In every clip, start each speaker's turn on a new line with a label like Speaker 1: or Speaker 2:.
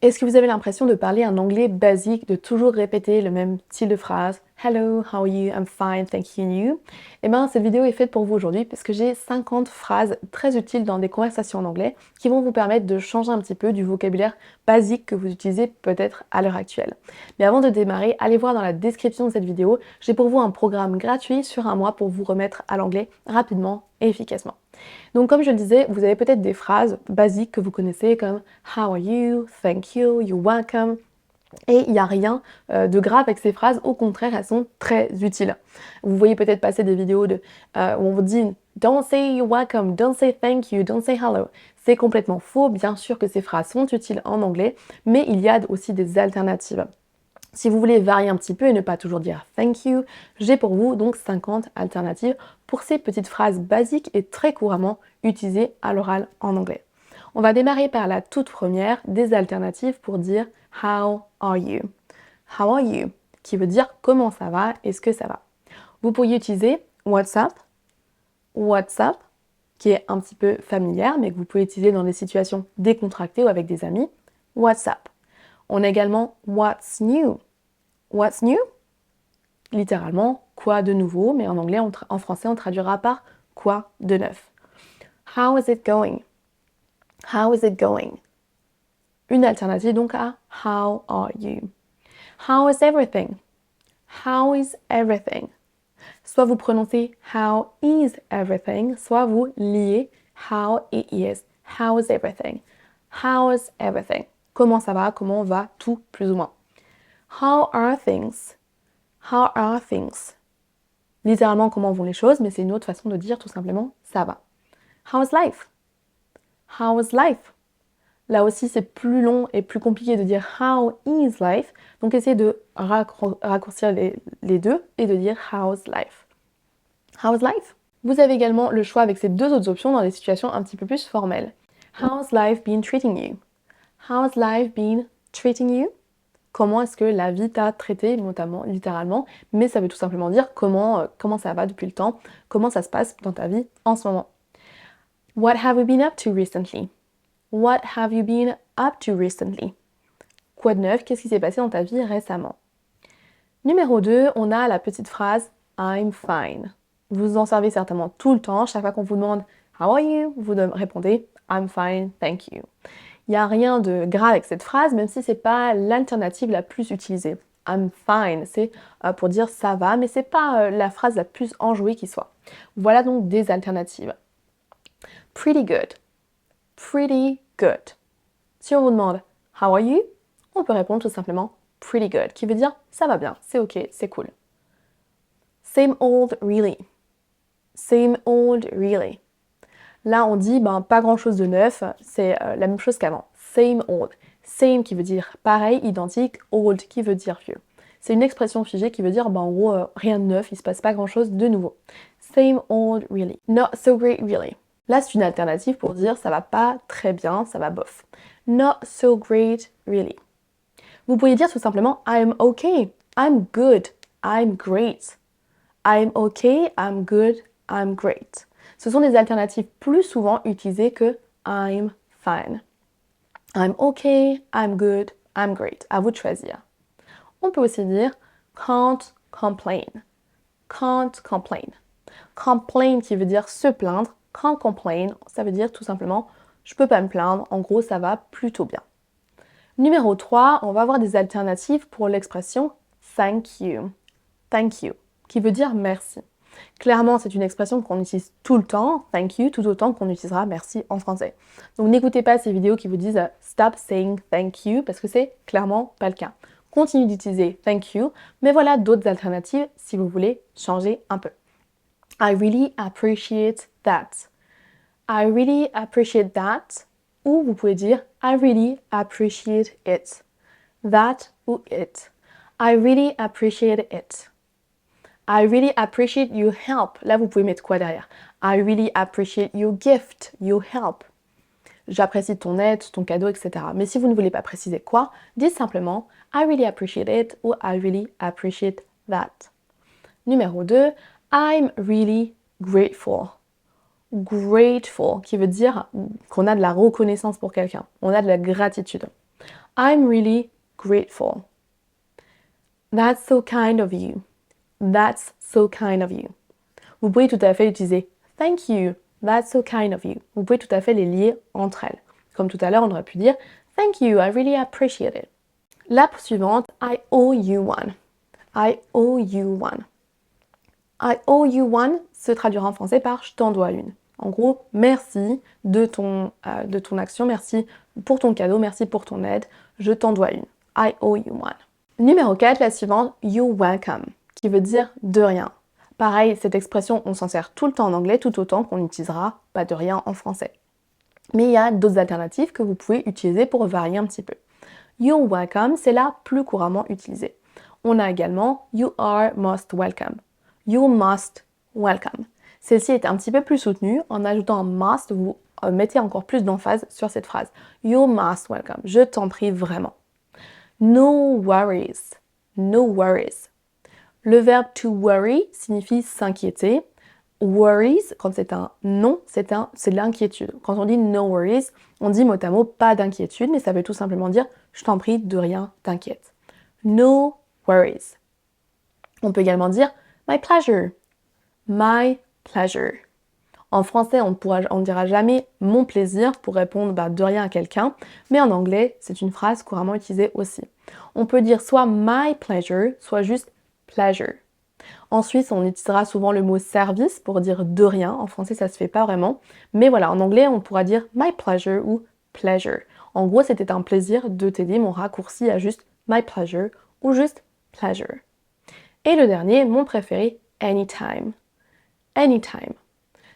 Speaker 1: Est-ce que vous avez l'impression de parler un anglais basique, de toujours répéter le même style de phrase? Hello, how are you? I'm fine, thank you, and you? Eh bien, cette vidéo est faite pour vous aujourd'hui parce que j'ai 50 phrases très utiles dans des conversations en anglais qui vont vous permettre de changer un petit peu du vocabulaire basique que vous utilisez peut-être à l'heure actuelle. Mais avant de démarrer, allez voir dans la description de cette vidéo, j'ai pour vous un programme gratuit sur un mois pour vous remettre à l'anglais rapidement et efficacement. Donc comme je le disais, vous avez peut-être des phrases basiques que vous connaissez comme How are you? Thank you, you're welcome. Et il n'y a rien de grave avec ces phrases, au contraire, elles sont très utiles. Vous voyez peut-être passer des vidéos où on vous dit Don't say you're welcome, don't say thank you, don't say hello. C'est complètement faux, bien sûr que ces phrases sont utiles en anglais, mais il y a aussi des alternatives. Si vous voulez varier un petit peu et ne pas toujours dire thank you, j'ai pour vous donc 50 alternatives pour ces petites phrases basiques et très couramment utilisées à l'oral en anglais. On va démarrer par la toute première des alternatives pour dire how are you? How are you? Qui veut dire comment ça va, est-ce que ça va? Vous pourriez utiliser what's up, qui est un petit peu familière, mais que vous pouvez utiliser dans des situations décontractées ou avec des amis. What's up? On a également what's new? What's new? Littéralement, quoi de nouveau, mais en anglais, en français, on traduira par quoi de neuf. How is it going? How is it going? Une alternative donc à how are you? How is everything? How is everything? Soit vous prononcez how is everything, soit vous liez how et is. How is everything? How is everything? Comment ça va? Comment va tout plus ou moins? How are things? How are things? Littéralement, comment vont les choses, mais c'est une autre façon de dire tout simplement ça va. How is life? How is life? Là aussi, c'est plus long et plus compliqué de dire how is life. Donc, essayez de raccourcir les deux et de dire how's life. How's life? Vous avez également le choix avec ces deux autres options dans des situations un petit peu plus formelles. How's life been treating you? How's life been treating you? Comment est-ce que la vie t'a traité, notamment, littéralement, mais ça veut tout simplement dire comment ça va depuis le temps, comment ça se passe dans ta vie en ce moment. What have you been up to recently? What have you been up to recently? Quoi de neuf? Qu'est-ce qui s'est passé dans ta vie récemment? Numéro 2, on a la petite phrase I'm fine. Vous en servez certainement tout le temps. Chaque fois qu'on vous demande How are you? Vous répondez I'm fine, thank you. Il n'y a rien de grave avec cette phrase, même si ce n'est pas l'alternative la plus utilisée. I'm fine, c'est pour dire ça va, mais ce n'est pas la phrase la plus enjouée qui soit. Voilà donc des alternatives. Pretty good. Pretty good. Si on vous demande How are you? On peut répondre tout simplement pretty good, qui veut dire ça va bien, c'est ok, c'est cool. Same old really. Same old really. Là, on dit pas grand-chose de neuf, c'est la même chose qu'avant. Same old. Same qui veut dire pareil, identique, old qui veut dire vieux. C'est une expression figée qui veut dire en gros rien de neuf, il se passe pas grand-chose de nouveau. Same old really. Not so great really. Là, c'est une alternative pour dire ça va pas très bien, ça va bof. Not so great really. Vous pourriez dire tout simplement I'm okay, I'm good, I'm great. I'm okay, I'm good, I'm great. Ce sont des alternatives plus souvent utilisées que I'm fine. I'm okay, I'm good, I'm great. À vous de choisir. On peut aussi dire can't complain. Can't complain. Complain qui veut dire se plaindre. Can't complain, ça veut dire tout simplement je peux pas me plaindre. En gros, ça va plutôt bien. Numéro 3, on va avoir des alternatives pour l'expression thank you. Thank you, qui veut dire merci. Clairement, c'est une expression qu'on utilise tout le temps, thank you, tout autant qu'on utilisera merci en français. Donc n'écoutez pas ces vidéos qui vous disent stop saying thank you, parce que c'est clairement pas le cas. Continuez d'utiliser thank you, mais voilà d'autres alternatives si vous voulez changer un peu. I really appreciate that. I really appreciate that. Ou vous pouvez dire I really appreciate it. That ou it. I really appreciate it. I really appreciate your help. Là, vous pouvez mettre quoi derrière? I really appreciate your gift, your help. J'apprécie ton aide, ton cadeau, etc. Mais si vous ne voulez pas préciser quoi, dites simplement I really appreciate it ou I really appreciate that. Numéro 2, I'm really grateful. Grateful, qui veut dire qu'on a de la reconnaissance pour quelqu'un. On a de la gratitude. I'm really grateful. That's so kind of you. That's so kind of you. Vous pouvez tout à fait utiliser thank you. That's so kind of you. Vous pouvez tout à fait les lier entre elles. Comme tout à l'heure, on aurait pu dire thank you, I really appreciate it. La suivante, I owe you one. I owe you one. I owe you one se traduira en français par je t'en dois une. En gros, merci de ton action, merci pour ton cadeau, merci pour ton aide, je t'en dois une. I owe you one. Numéro 4, la suivante, you're welcome, qui veut dire de rien. Pareil, cette expression, on s'en sert tout le temps en anglais, tout autant qu'on utilisera pas de rien en français. Mais il y a d'autres alternatives que vous pouvez utiliser pour varier un petit peu. You're welcome, c'est la plus couramment utilisée. On a également you are most welcome. You must welcome. Celle-ci est un petit peu plus soutenue. En ajoutant un must, vous mettez encore plus d'emphase sur cette phrase. You must welcome. Je t'en prie vraiment. No worries. No worries. Le verbe to worry signifie s'inquiéter. Worries, quand c'est un non, c'est de l'inquiétude. Quand on dit no worries, on dit mot à mot pas d'inquiétude, mais ça veut tout simplement dire je t'en prie, de rien, t'inquiète. No worries. On peut également dire my pleasure. My pleasure. En français, on ne dira jamais mon plaisir pour répondre de rien à quelqu'un, mais en anglais, c'est une phrase couramment utilisée aussi. On peut dire soit my pleasure, soit juste pleasure. En Suisse, on utilisera souvent le mot service pour dire de rien. En français, ça se fait pas vraiment. Mais voilà, en anglais, on pourra dire my pleasure ou pleasure. En gros, c'était un plaisir de t'aider, mon raccourci à juste my pleasure ou juste pleasure. Et le dernier, mon préféré, anytime. Anytime.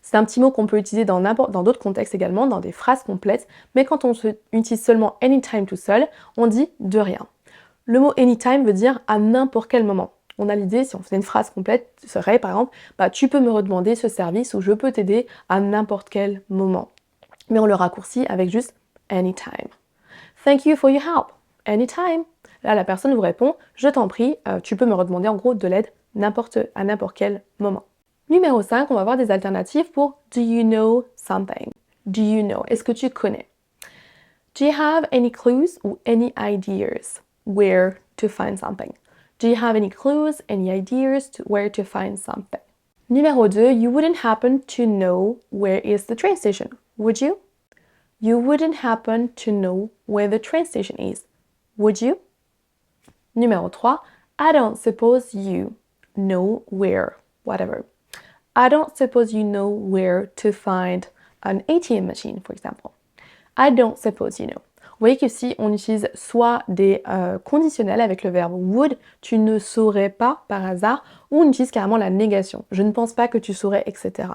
Speaker 1: C'est un petit mot qu'on peut utiliser dans d'autres contextes également, dans des phrases complètes, mais quand on utilise seulement anytime tout seul, on dit de rien. Le mot anytime veut dire à n'importe quel moment. On a l'idée, si on faisait une phrase complète, ce serait par exemple, tu peux me redemander ce service ou je peux t'aider à n'importe quel moment. Mais on le raccourcit avec juste anytime. Thank you for your help. Anytime. Là, la personne vous répond, je t'en prie, tu peux me redemander en gros de l'aide à n'importe quel moment. Numéro 5, on va voir des alternatives pour do you know something? Do you know? Est-ce que tu connais? Do you have any clues ou any ideas where to find something? Do you have any clues, any ideas to where to find something? Numéro 2, you wouldn't happen to know where is the train station, would you? You wouldn't happen to know where the train station is, would you? Numéro 3, I don't suppose you know where, whatever. I don't suppose you know where to find an ATM machine, for example. I don't suppose you know. Vous voyez qu'ici, on utilise soit des conditionnels avec le verbe would, tu ne saurais pas par hasard, ou on utilise carrément la négation. Je ne pense pas que tu saurais, etc.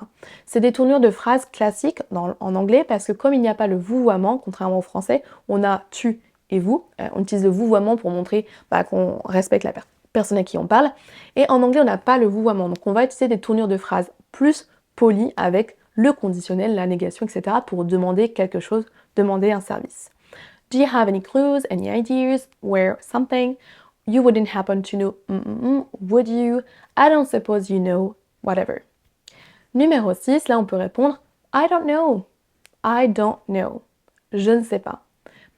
Speaker 1: C'est des tournures de phrases classiques en anglais parce que comme il n'y a pas le vouvoiement, contrairement au français, on a tu et vous. On utilise le vouvoiement pour montrer qu'on respecte la personne à qui on parle. Et en anglais, on n'a pas le vouvoiement. Donc, on va utiliser des tournures de phrases plus polies avec le conditionnel, la négation, etc. pour demander quelque chose, demander un service. Do you have any clues, any ideas where something? You wouldn't happen to know, would you? I don't suppose you know, whatever. Numéro 6, là on peut répondre I don't know. I don't know. Je ne sais pas.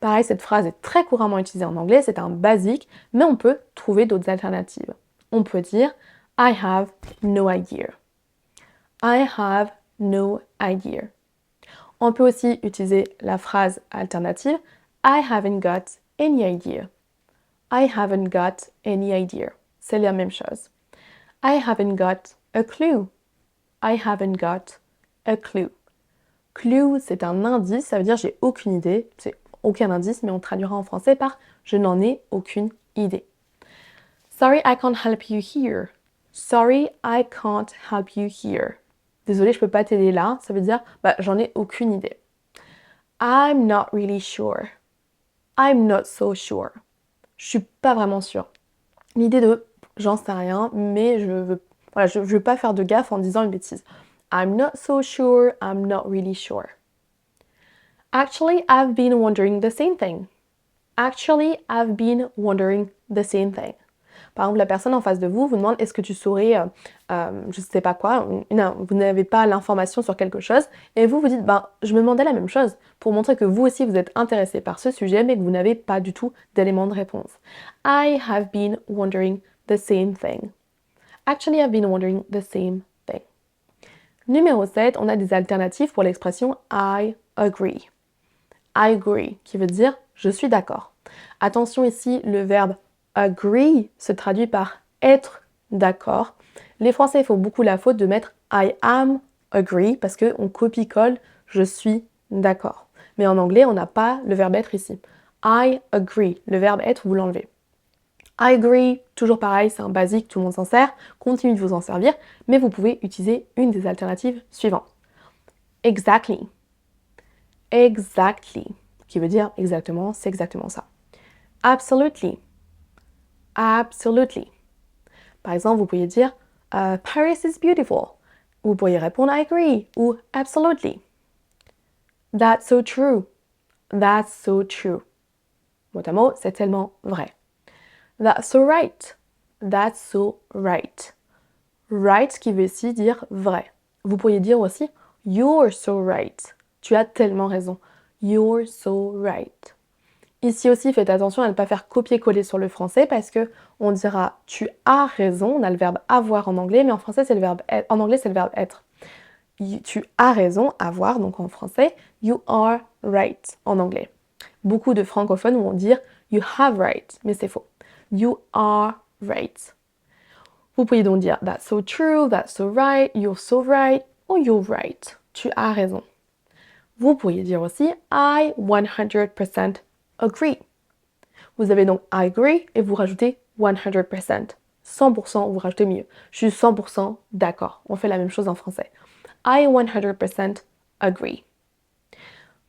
Speaker 1: Pareil, cette phrase est très couramment utilisée en anglais, c'est un basique, mais on peut trouver d'autres alternatives. On peut dire I have no idea. I have no idea. On peut aussi utiliser la phrase alternative I haven't got any idea. I haven't got any idea. C'est la même chose. I haven't got a clue. I haven't got a clue. Clue, c'est un indice, ça veut dire j'ai aucune idée. C'est aucun indice, mais on traduira en français par je n'en ai aucune idée. Sorry, I can't help you here. Sorry, I can't help you here. Désolée, je peux pas t'aider là. Ça veut dire j'en ai aucune idée. I'm not really sure. I'm not so sure. Je suis pas vraiment sûre. L'idée de j'en sais rien, mais je veux pas faire de gaffe en disant une bêtise. I'm not so sure, I'm not really sure. Actually, I've been wondering the same thing. Actually, I've been wondering the same thing. Par exemple, la personne en face de vous vous demande est-ce que tu saurais, je sais pas quoi, vous n'avez pas l'information sur quelque chose, et vous vous dites ben je me demandais la même chose, pour montrer que vous aussi vous êtes intéressé par ce sujet, mais que vous n'avez pas du tout d'éléments de réponse. I have been wondering the same thing. Actually, I've been wondering the same thing. Numéro 7, on a des alternatives pour l'expression I agree. I agree, qui veut dire je suis d'accord. Attention ici, le verbe agree se traduit par être d'accord. Les Français font beaucoup la faute de mettre I am agree parce qu'on copie-colle je suis d'accord. Mais en anglais, on n'a pas le verbe être ici. I agree, le verbe être, vous l'enlevez. I agree, toujours pareil, c'est un basique, tout le monde s'en sert. Continuez de vous en servir, mais vous pouvez utiliser une des alternatives suivantes. Exactly. Exactly, qui veut dire exactement, c'est exactement ça. Absolutely. Absolutely. Par exemple, vous pourriez dire Paris is beautiful. Vous pourriez répondre I agree ou absolutely. That's so true. That's so true. Mot à mot, c'est tellement vrai. That's so right. That's so right. Right qui veut aussi dire vrai. Vous pourriez dire aussi You're so right. Tu as tellement raison. You're so right. Ici aussi, faites attention à ne pas faire copier-coller sur le français parce que on dira tu as raison. On a le verbe avoir en anglais, mais en français c'est le verbe être. En anglais c'est le verbe être. Tu as raison, avoir, donc en français, you are right en anglais. Beaucoup de francophones vont dire you have right, mais c'est faux. You are right. Vous pourriez donc dire that's so true, that's so right, you're so right, ou you're right. Tu as raison. Vous pourriez dire aussi I 100% agree. Vous avez donc I agree et vous rajoutez 100%. 100%, vous rajoutez mieux. Je suis 100% d'accord. On fait la même chose en français. I 100% agree.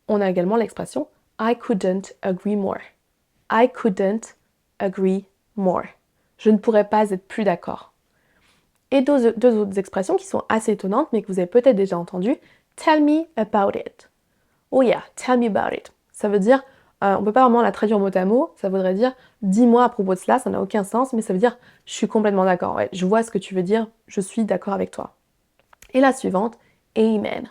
Speaker 1: On a également l'expression I couldn't agree more. I couldn't agree more. Je ne pourrais pas être plus d'accord. Et deux autres expressions qui sont assez étonnantes, mais que vous avez peut-être déjà entendues. Tell me about it. Oh yeah, tell me about it. Ça veut dire, on ne peut pas vraiment la traduire mot à mot, ça voudrait dire dis-moi à propos de cela, ça n'a aucun sens, mais ça veut dire je suis complètement d'accord, ouais, je vois ce que tu veux dire, je suis d'accord avec toi. Et la suivante, amen.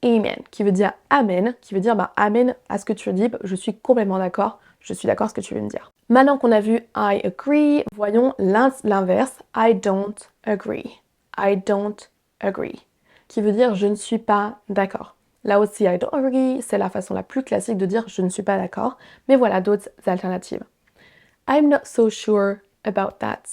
Speaker 1: Amen, qui veut dire amen, qui veut dire amen à ce que tu dis, je suis complètement d'accord, je suis d'accord à ce que tu veux me dire. Maintenant qu'on a vu I agree, voyons l'inverse, I don't agree. I don't agree, qui veut dire je ne suis pas d'accord. Là aussi, I don't agree, c'est la façon la plus classique de dire je ne suis pas d'accord, mais voilà d'autres alternatives. I'm not so sure about that.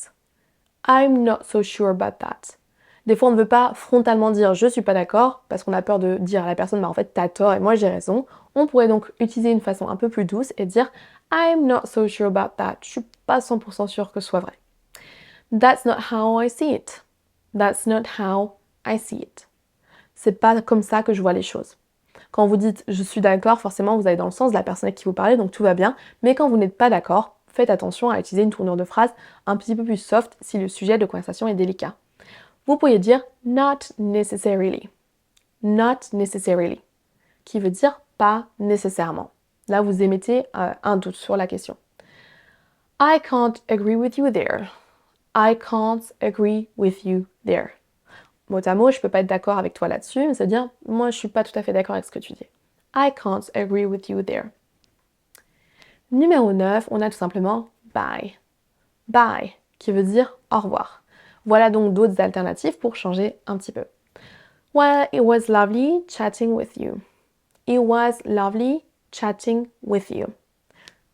Speaker 1: I'm not so sure about that. Des fois, on ne veut pas frontalement dire je suis pas d'accord parce qu'on a peur de dire à la personne en fait t'as tort et moi j'ai raison. On pourrait donc utiliser une façon un peu plus douce et dire I'm not so sure about that. Je suis pas 100% sûre que ce soit vrai. That's not how I see it. That's not how I see it. C'est pas comme ça que je vois les choses. Quand vous dites je suis d'accord, forcément vous allez dans le sens de la personne à qui vous parlez, donc tout va bien. Mais quand vous n'êtes pas d'accord, faites attention à utiliser une tournure de phrase un petit peu plus soft si le sujet de conversation est délicat. Vous pourriez dire not necessarily. Not necessarily, qui veut dire pas nécessairement. Là, vous émettez un doute sur la question. I can't agree with you there. I can't agree with you there. Mot à mot, je peux pas être d'accord avec toi là-dessus, mais c'est-à-dire, moi, je suis pas tout à fait d'accord avec ce que tu dis. I can't agree with you there. Numéro 9, on a tout simplement bye. Bye, qui veut dire au revoir. Voilà donc d'autres alternatives pour changer un petit peu. Well, it was lovely chatting with you. It was lovely chatting with you.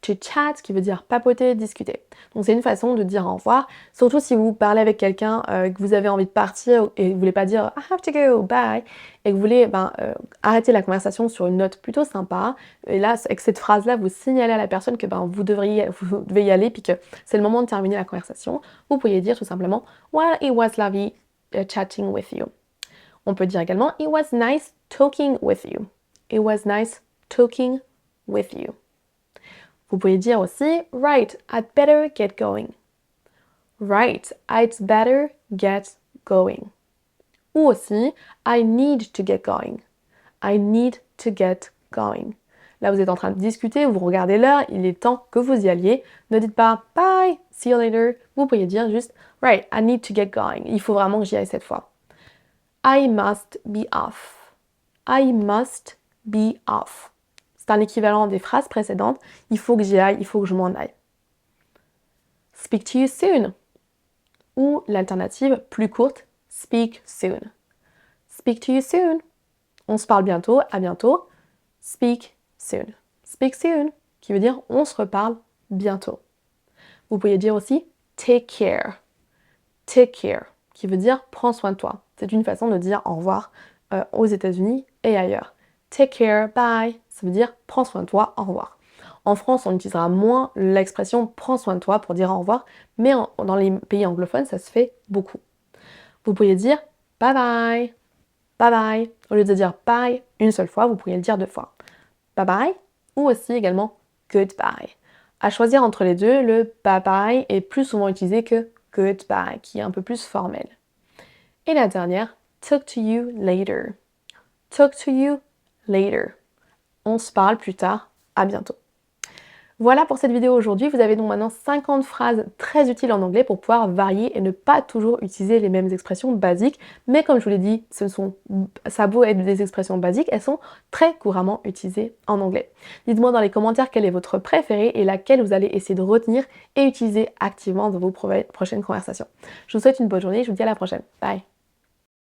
Speaker 1: To chat, qui veut dire papoter, discuter. Donc c'est une façon de dire au revoir, surtout si vous parlez avec quelqu'un, que vous avez envie de partir et vous voulez pas dire I have to go, bye, et que vous voulez arrêter la conversation sur une note plutôt sympa. Et là, avec cette phrase-là, vous signalez à la personne que vous devez y aller, puis que c'est le moment de terminer la conversation. Vous pourriez dire tout simplement well, it was lovely chatting with you. On peut dire également it was nice talking with you. It was nice talking with you. Vous pouvez dire aussi right, I'd better get going. Right, I'd better get going. Ou aussi I need to get going. I need to get going. Là, vous êtes en train de discuter, vous regardez l'heure, il est temps que vous y alliez. Ne dites pas bye, see you later. Vous pourriez dire juste right, I need to get going. Il faut vraiment que j'y aille cette fois. I must be off. I must be off. C'est un équivalent des phrases précédentes. Il faut que j'y aille, il faut que je m'en aille. Speak to you soon. Ou l'alternative plus courte, speak soon. Speak to you soon. On se parle bientôt, à bientôt. Speak soon. Speak soon, qui veut dire on se reparle bientôt. Vous pourriez dire aussi take care. Take care, qui veut dire prends soin de toi. C'est une façon de dire au revoir aux États-Unis et ailleurs. Take care, bye, ça veut dire prends soin de toi, au revoir. En France, on utilisera moins l'expression prends soin de toi pour dire au revoir, mais dans les pays anglophones, ça se fait beaucoup. Vous pourriez dire bye bye, bye bye. Au lieu de dire bye une seule fois, vous pourriez le dire deux fois. Bye bye, ou aussi également goodbye. À choisir entre les deux, le bye bye est plus souvent utilisé que goodbye, qui est un peu plus formel. Et la dernière, talk to you later. Talk to you later. On se parle plus tard, à bientôt. Voilà pour cette vidéo aujourd'hui, vous avez donc maintenant 50 phrases très utiles en anglais pour pouvoir varier et ne pas toujours utiliser les mêmes expressions basiques, mais comme je vous l'ai dit, ça a beau être des expressions basiques, elles sont très couramment utilisées en anglais. Dites-moi dans les commentaires quelle est votre préférée et laquelle vous allez essayer de retenir et utiliser activement dans vos prochaines conversations. Je vous souhaite une bonne journée, je vous dis à la prochaine. Bye!